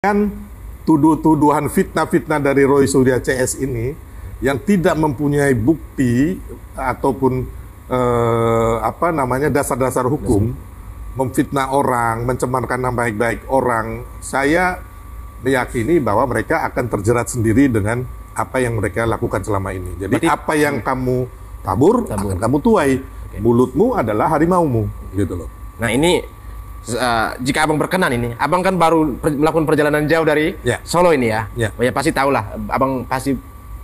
Kan tuduhan fitnah-fitnah dari Roy Suryo CS ini yang tidak mempunyai bukti ataupun dasar-dasar hukum, memfitnah orang, mencemarkan nama baik-baik orang, saya meyakini bahwa mereka akan terjerat sendiri dengan apa yang mereka lakukan selama ini. Jadi apa yang kamu tabur. Akan kamu tuai. Mulutmu adalah harimaumu, gitu loh. Nah ini jika abang berkenan ini, abang kan baru melakukan perjalanan jauh dari Solo ini ya. Oh ya pasti tahu lah, abang pasti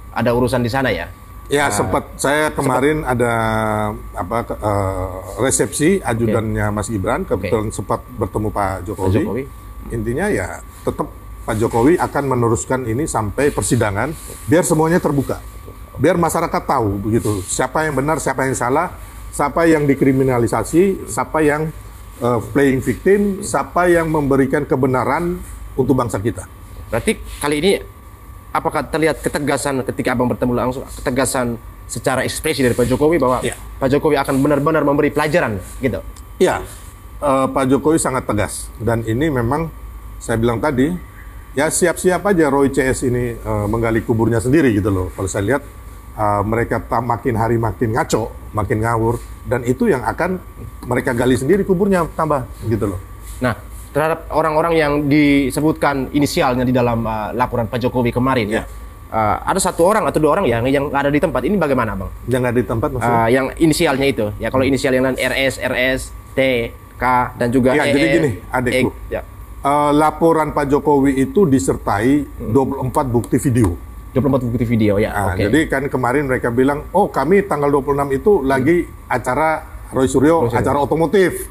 ada urusan di sana ya. Ya sempat saya kemarin ada resepsi ajudannya Mas Gibran, kebetulan sempat bertemu Pak Jokowi. Intinya ya tetap Pak Jokowi akan meneruskan ini sampai persidangan, biar semuanya terbuka, biar masyarakat tahu begitu siapa yang benar, siapa yang salah, siapa yang dikriminalisasi, siapa yang playing victim, siapa yang memberikan kebenaran untuk bangsa kita. Berarti kali ini apakah terlihat ketegasan ketika abang bertemu langsung, ketegasan secara ekspresi dari Pak Jokowi bahwa Pak Jokowi akan benar-benar memberi pelajaran gitu? Iya, Pak Jokowi sangat tegas dan ini memang saya bilang tadi ya siap-siap aja Roy CS ini menggali kuburnya sendiri gitu loh. Kalau saya lihat mereka makin hari makin ngaco, makin ngawur, dan itu yang akan mereka gali sendiri kuburnya tambah gitu loh. Nah, terhadap orang-orang yang disebutkan inisialnya di dalam laporan Pak Jokowi kemarin ada satu orang atau dua orang yang ada di tempat ini, bagaimana bang? Yang ada di tempat maksudnya? Yang inisialnya itu ya, kalau inisial yang lain RS, T, K dan juga jadi gini adikku, laporan Pak Jokowi itu disertai 24 bukti video. 24 bukti video ya. Jadi kan kemarin mereka bilang, oh kami tanggal 26 itu lagi acara Roy Suryo, acara otomotif.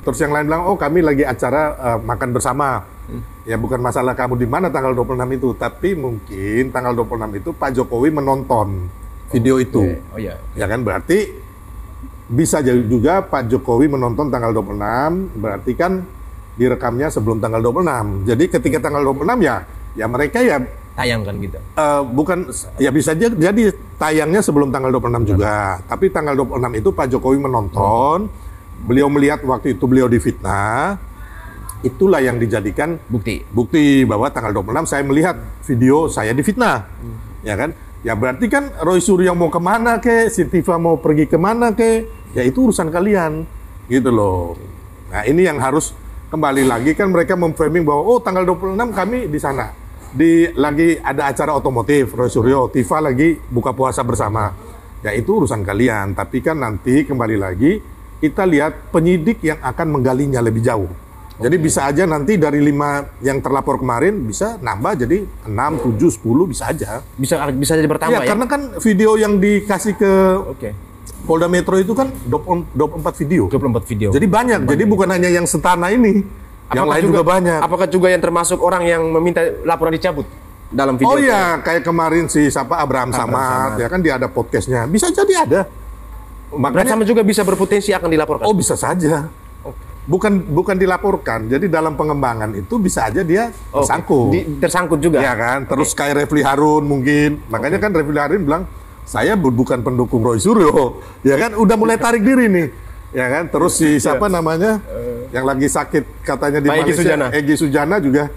Terus yang lain bilang, oh kami lagi acara makan bersama. Ya bukan masalah kamu di mana tanggal 26 itu, tapi mungkin tanggal 26 itu Pak Jokowi menonton video itu. Ya kan berarti bisa juga Pak Jokowi menonton tanggal 26, berarti kan direkamnya sebelum tanggal 26. Jadi ketika tanggal 26 ya mereka ya tayangkan gitu. Bukan, ya bisa jadi tayangnya sebelum tanggal 26 juga. Tapi tanggal 26 itu Pak Jokowi menonton, beliau melihat waktu itu beliau difitnah, itulah yang dijadikan bukti bahwa tanggal 26 saya melihat video saya difitnah. Ya kan? Ya berarti kan Roy Suryo mau kemana ke, Sintiva mau pergi kemana ke, ya itu urusan kalian. Gitu loh. Nah ini yang harus kembali lagi kan mereka memframing bahwa oh tanggal 26 kami di sana. Lagi ada acara otomotif, Roy Suryo, Tiva lagi buka puasa bersama. Ya itu urusan kalian, tapi kan nanti kembali lagi kita lihat penyidik yang akan menggalinya lebih jauh. Jadi bisa aja nanti dari 5 yang terlapor kemarin bisa nambah jadi 6, 7, 10 bisa aja. Bisa jadi bertambah ya? Karena kan video yang dikasih ke Polda Metro itu kan 24 video. 24 video. Jadi banyak. Jadi bukan hanya yang Setana ini. Yang lain juga banyak. Apakah juga yang termasuk orang yang meminta laporan dicabut dalam video? Oh iya, kayak kemarin si Abraham Samad, ya kan dia ada podcastnya. Bisa jadi ada. Makanya sama juga bisa berpotensi akan dilaporkan. Oh bisa saja. Bukan dilaporkan. Jadi dalam pengembangan itu bisa aja dia tersangkut. Tersangkut juga. Ya kan. Terus kayak Refli Harun mungkin. Makanya kan Refli Harun bilang saya bukan pendukung Roy Suryo. Ya kan. Udah mulai tarik diri nih. Ya kan. Terus si siapa namanya? Yang lagi sakit katanya di Malaysia, Egy Sujana juga,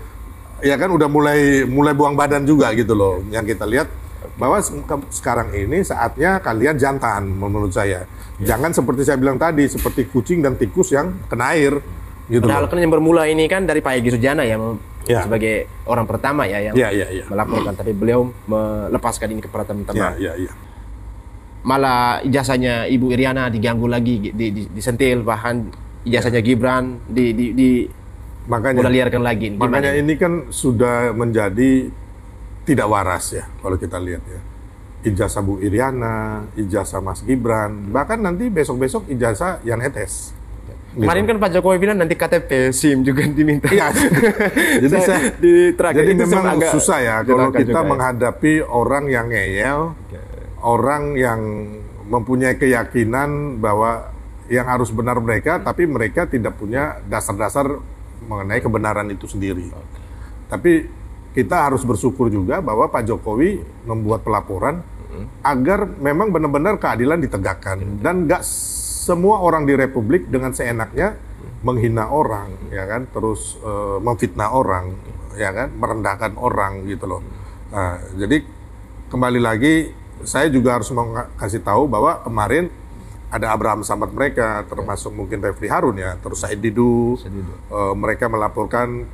ya kan udah mulai buang badan juga gitu loh. Yang kita lihat bahwa sekarang ini saatnya kalian jantan menurut saya. Jangan seperti saya bilang tadi, seperti kucing dan tikus yang kena air. Gitu. Padahal kan yang bermula ini kan dari Pak Egy Sujana yang sebagai orang pertama yang melaporkan, tapi beliau melepaskan ini ke teman-teman. Malah ijazahnya Ibu Iriana diganggu lagi, disentil, bahkan ijazahnya Gibran makanya liarkan lagi. Makanya ini kan sudah menjadi tidak waras ya kalau kita lihat ya. Ijazah Bu Iriana, ijazah Mas Gibran, bahkan nanti besok-besok ijazah Yan Etes. Kemarin kan Pak Jokowi bilang nanti KTP SIM juga diminta. Iya. Jadi memang agak susah ya kalau kita menghadapi orang yang ngeyel, orang yang mempunyai keyakinan bahwa yang harus benar mereka, tapi mereka tidak punya dasar-dasar mengenai kebenaran itu sendiri. Tapi kita harus bersyukur juga bahwa Pak Jokowi membuat pelaporan agar memang benar-benar keadilan ditegakkan. Dan nggak semua orang di Republik dengan seenaknya menghina orang, ya kan, terus memfitnah orang. ya kan, merendahkan orang gitu loh. Nah, jadi kembali lagi saya juga harus mau kasih tahu bahwa kemarin ada Abraham Samad mereka, termasuk mungkin Refli Harun ya, terus Said Didu, mereka melaporkan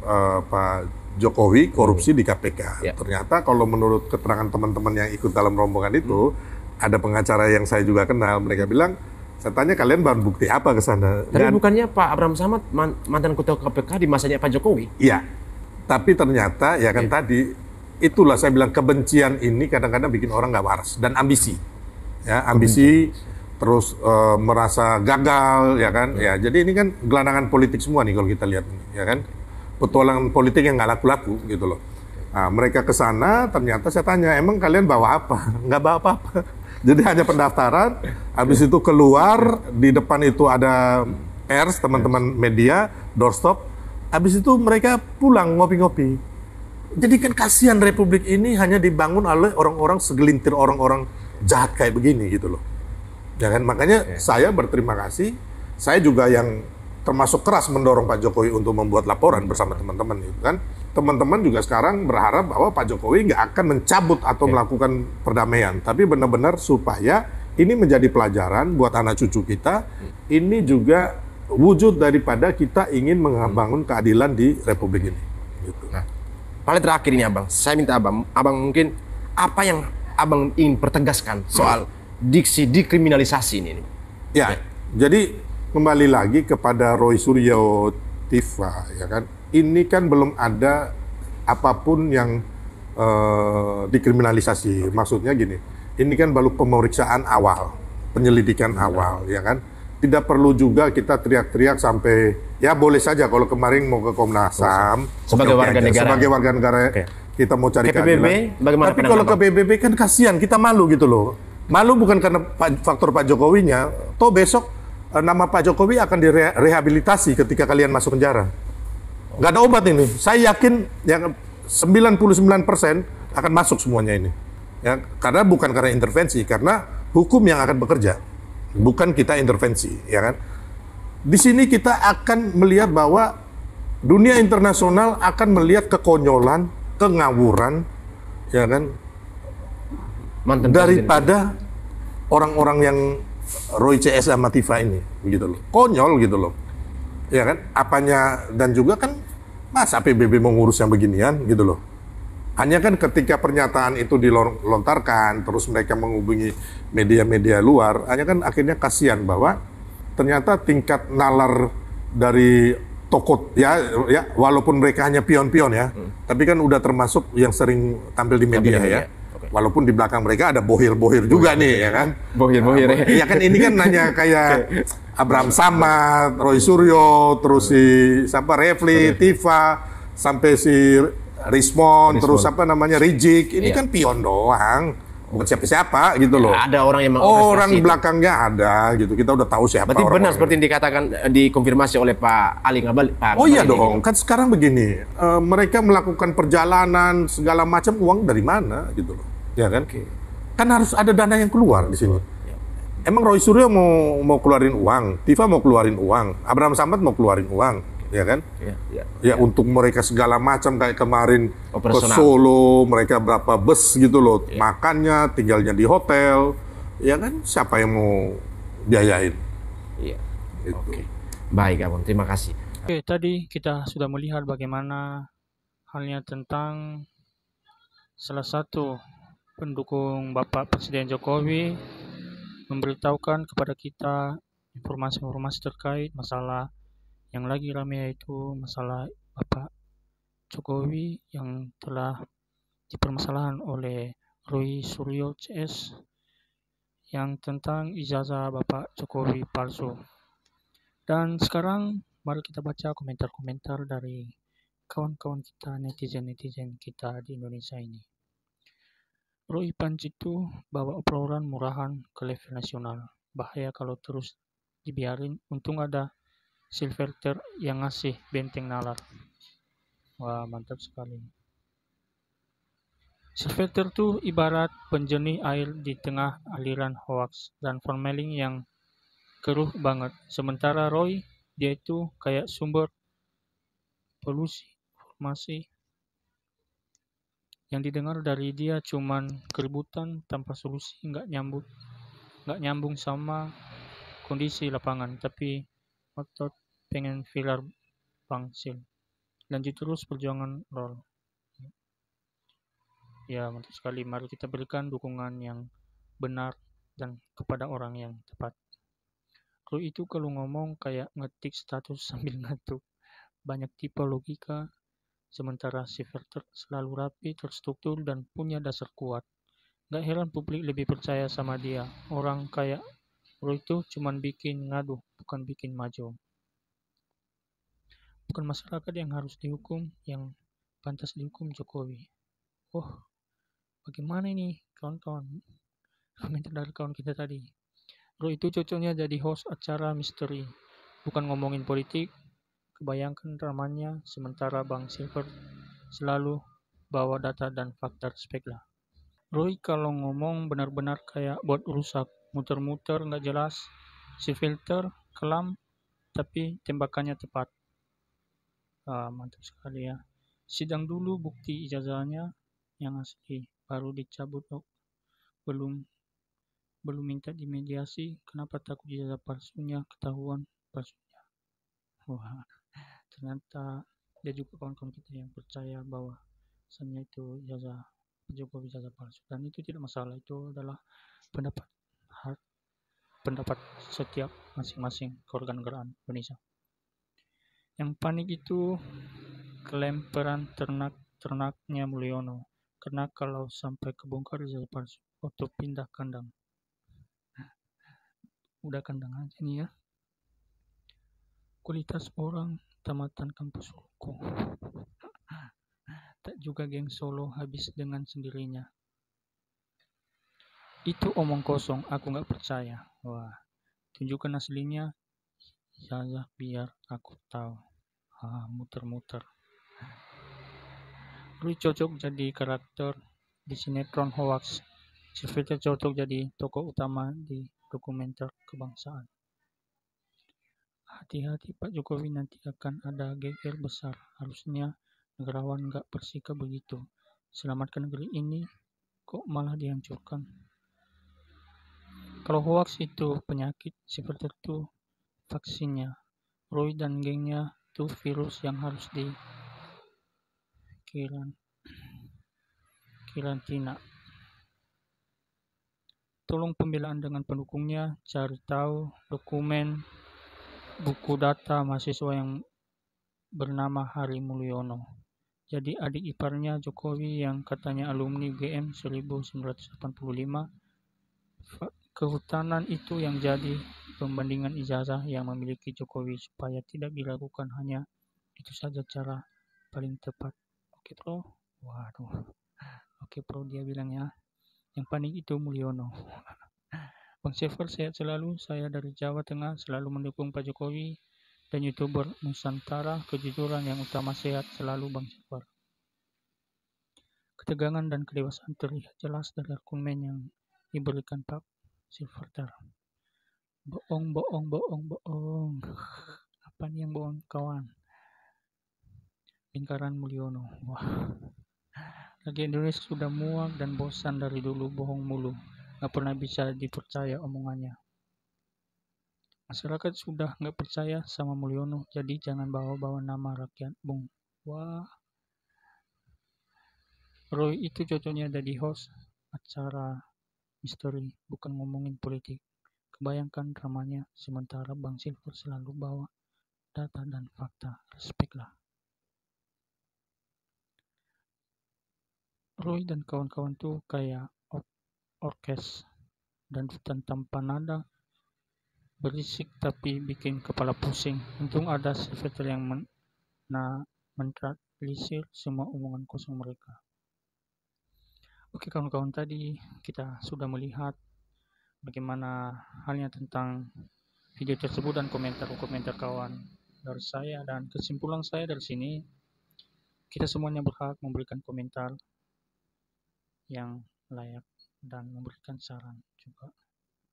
Pak Jokowi korupsi di KPK. Ternyata kalau menurut keterangan teman-teman yang ikut dalam rombongan itu, ada pengacara yang saya juga kenal, mereka bilang, saya tanya kalian bahan bukti apa ke sana? Tapi bukannya Pak Abraham Samad mantan ketua KPK di masanya Pak Jokowi? Iya, tapi ternyata ya kan tadi, itulah saya bilang kebencian ini kadang-kadang bikin orang nggak waras dan ambisi, ya ambisi. Terus merasa gagal, ya kan? Ya, jadi ini kan gelandangan politik semua nih kalau kita lihat, ya kan? Petualangan politik yang nggak laku-laku gitu loh. Nah, mereka ke sana, ternyata saya tanya, emang kalian bawa apa? Nggak bawa apa-apa. Jadi hanya pendaftaran, habis itu keluar, di depan itu ada pers, teman-teman media, doorstop, habis itu mereka pulang ngopi-ngopi. Jadi kan kasihan Republik ini hanya dibangun oleh orang-orang segelintir orang-orang jahat kayak begini gitu loh. Ya kan, makanya saya berterima kasih. Saya juga yang termasuk keras mendorong Pak Jokowi untuk membuat laporan bersama teman-teman itu kan. Teman-teman juga sekarang berharap bahwa Pak Jokowi nggak akan mencabut atau melakukan perdamaian, tapi benar-benar supaya ini menjadi pelajaran buat anak cucu kita. Ini juga wujud daripada kita ingin membangun keadilan di Republik ini. Gitu. Nah, paling terakhir ini Abang, saya minta Abang mungkin apa yang Abang ingin pertegaskan soal diksi dekriminalisasi ini. Ya, jadi kembali lagi kepada Roy Suryo Tiva, ya kan. Ini kan belum ada apapun yang dikriminalisasi. Maksudnya gini, ini kan baru pemeriksaan awal, penyelidikan awal, ya kan. Tidak perlu juga kita teriak-teriak sampai, ya boleh saja kalau kemarin mau ke Komnas HAM sebagai warga negara. Sebagai warga negara kita mau cari keadilan. Tapi kalau ke PBB kan kasihan, kita malu gitu loh. Malu bukan karena faktor Pak Jokowinya, toh besok nama Pak Jokowi akan direhabilitasi ketika kalian masuk penjara. Nggak ada obat ini. Saya yakin yang 99% akan masuk semuanya ini. Ya, karena bukan karena intervensi, karena hukum yang akan bekerja. Bukan kita intervensi, ya kan? Di sini kita akan melihat bahwa dunia internasional akan melihat kekonyolan, kengawuran, ya kan? Daripada orang-orang yang Roy CS sama Tiva ini, gitu loh, konyol gitu loh, ya kan? Apanya, dan juga kan masa PBB mau ngurus yang beginian, gitu loh. Hanya kan ketika pernyataan itu dilontarkan, terus mereka menghubungi media-media luar, hanya kan akhirnya kasihan bahwa ternyata tingkat nalar dari tokoh ya walaupun mereka hanya pion-pion ya, tapi kan udah termasuk yang sering tampil di media ya. Walaupun di belakang mereka ada bohir-bohir juga nih, ya kan? Bohir-bohir. Ya kan ini kan nanya kayak Abraham Samad, Roy Suryo, terus si siapa Refli, Tiva, sampai si Rismon, terus apa namanya Rizik. Ini kan pion doang. Bukan siapa-siapa gitu loh. Ada orang yang orang belakangnya ada gitu. Kita udah tahu siapa. Berarti benar seperti yang dikatakan, dikonfirmasi oleh Pak Ali Ngabalin. Oh iya dong, kan sekarang begini, mereka melakukan perjalanan segala macam, uang dari mana gitu loh, ya kan? Kan harus ada dana yang keluar di sini. Emang Roy Suryo mau keluarin uang, Tiva mau keluarin uang, Abraham Samad mau keluarin uang, ya kan? Ya untuk mereka segala macam kayak kemarin ke Solo, mereka berapa bus gitu loh, makannya, tinggalnya di hotel, ya kan? Siapa yang mau biayain? Iya. Gitu. Baik, Abang, terima kasih. Oke, tadi kita sudah melihat bagaimana halnya tentang salah satu pendukung Bapak Presiden Jokowi memberitahukan kepada kita informasi-informasi terkait masalah yang lagi ramai, yaitu masalah Bapak Jokowi yang telah dipermasalahan oleh Roy Suryo CS yang tentang ijazah Bapak Jokowi palsu. Dan sekarang mari kita baca komentar-komentar dari kawan-kawan kita, netizen-netizen kita di Indonesia ini. Roy Panjitu bawa obrolan murahan ke level nasional. Bahaya kalau terus dibiarin. Untung ada Silverter yang ngasih benteng nalar. Wah, mantap sekali. Silverter tuh ibarat penjernih air di tengah aliran hoax dan formalin yang keruh banget. Sementara Roy, dia itu kayak sumber polusi informasi Yang didengar dari dia cuman keributan tanpa solusi, nggak nyambung sama kondisi lapangan, tapi otot pengen filar Bangsil. Lanjut terus perjuangan Roll. Ya, mantap sekali. Mari kita berikan dukungan yang benar dan kepada orang yang tepat. Kalau itu kalau ngomong kayak ngetik status sambil ngantuk. Banyak tipe logika, sementara si Verter selalu rapi, terstruktur, dan punya dasar kuat. Gak heran publik lebih percaya sama dia. Orang kayak Roy itu cuman bikin ngadu, bukan bikin maju. Bukan masyarakat yang harus dihukum, yang pantas dihukum Jokowi. Oh, bagaimana ini kawan-kawan? Komentar dari kawan kita tadi. Roy itu cocoknya jadi host acara misteri. Bukan ngomongin politik, kebayangkan dramanya, sementara Bang Silver selalu bawa data dan fakta, respect lah. Roy kalau ngomong benar-benar kayak buat rusak, muter-muter nggak jelas, si filter, kelam, tapi tembakannya tepat. Mantap sekali ya. Sidang dulu bukti ijazahnya yang asli, baru dicabut. Belum minta dimediasi, kenapa takut ijazah palsunya ketahuan palsunya. Wah, ternyata dia juga kawan-kawan kita yang percaya bahwa sebenarnya itu ijazah Jokowi ijazah palsu, dan itu tidak masalah. Itu adalah pendapat setiap masing-masing kewarganegaraan Indonesia. Yang panik itu kelemperan ternaknya Mulyono, karena kalau sampai kebongkar ijazah palsu, auto pindah kandang. Udah kandang aja nih ya. Kualitas orang tamatan kampus hukum. Tak juga geng Solo habis dengan sendirinya. Itu omong kosong, aku gak percaya. Wah, tunjukkan aslinya. Ijazah biar aku tahu. Muter-muter. Roy cocok jadi karakter di sinetron hoax. Sylvester cocok jadi tokoh utama di dokumenter kebangsaan. Hati-hati Pak Jokowi, nanti akan ada geger besar. Harusnya negarawan gak bersikap begitu. Selamatkan negeri ini, kok malah dihancurkan. Kalau hoax itu penyakit, Sylvester itu vaksinnya. Roy dan gengnya itu virus yang harus di karantina. Tolong pembelaan dengan pendukungnya, cari tahu dokumen buku data mahasiswa yang bernama Hari Mulyono. Jadi adik iparnya Jokowi yang katanya alumni UGM 1985. Kehutanan itu yang jadi pembandingan ijazah yang memiliki Jokowi supaya tidak diragukan, hanya itu saja cara paling tepat. Oke bro, waduh, oke bro dia bilang ya. Yang panik itu Mulyono. Bang Silver sehat selalu, saya dari Jawa Tengah selalu mendukung Pak Jokowi dan YouTuber Nusantara, kejujuran yang utama, sehat selalu Bang Silver. Ketegangan dan kedewasaan terlihat jelas dari argumen yang diberikan Pak Silver. Bohong. Apa nih yang bohong kawan? Lingkaran Mulyono. Wah. Lagi Indonesia sudah muak dan bosan dari dulu bohong mulu. Gak pernah bisa dipercaya omongannya. Masyarakat sudah gak percaya sama Mulyono, jadi jangan bawa-bawa nama rakyat, Bung. Wah. Roy itu cocoknya jadi host acara misteri, bukan ngomongin politik. Kebayangkan dramanya, sementara Bang Silver selalu bawa data dan fakta. Respect lah. Roy dan kawan-kawan tuh kayak orkes dan tanpa nada, berisik tapi bikin kepala pusing. Untung ada Sylvester yang mentradlisir semua omongan kosong mereka. Oke kawan-kawan, tadi kita sudah melihat bagaimana halnya tentang video tersebut dan komentar kawan dari saya, dan kesimpulan saya dari sini, kita semuanya berhak memberikan komentar yang layak dan memberikan saran juga.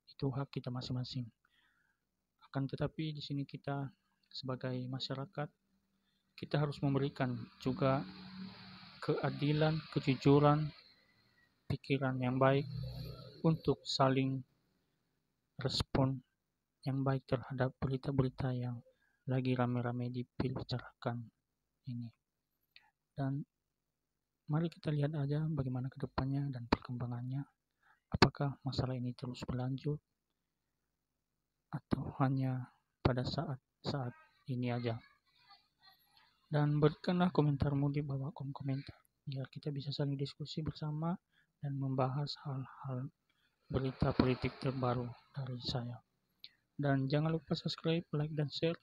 Itu hak kita masing-masing. Akan tetapi di sini kita sebagai masyarakat, kita harus memberikan juga keadilan, kejujuran, pikiran yang baik untuk saling respon yang baik terhadap berita-berita yang lagi rame-rame dibicarakan ini. Dan mari kita lihat aja bagaimana kedepannya dan perkembangannya. Apakah masalah ini terus berlanjut atau hanya pada saat ini aja. Dan berikanlah komentarmu di bawah kolom komentar biar kita bisa saling diskusi bersama dan membahas hal-hal berita politik terbaru dari saya. Dan jangan lupa subscribe, like, dan share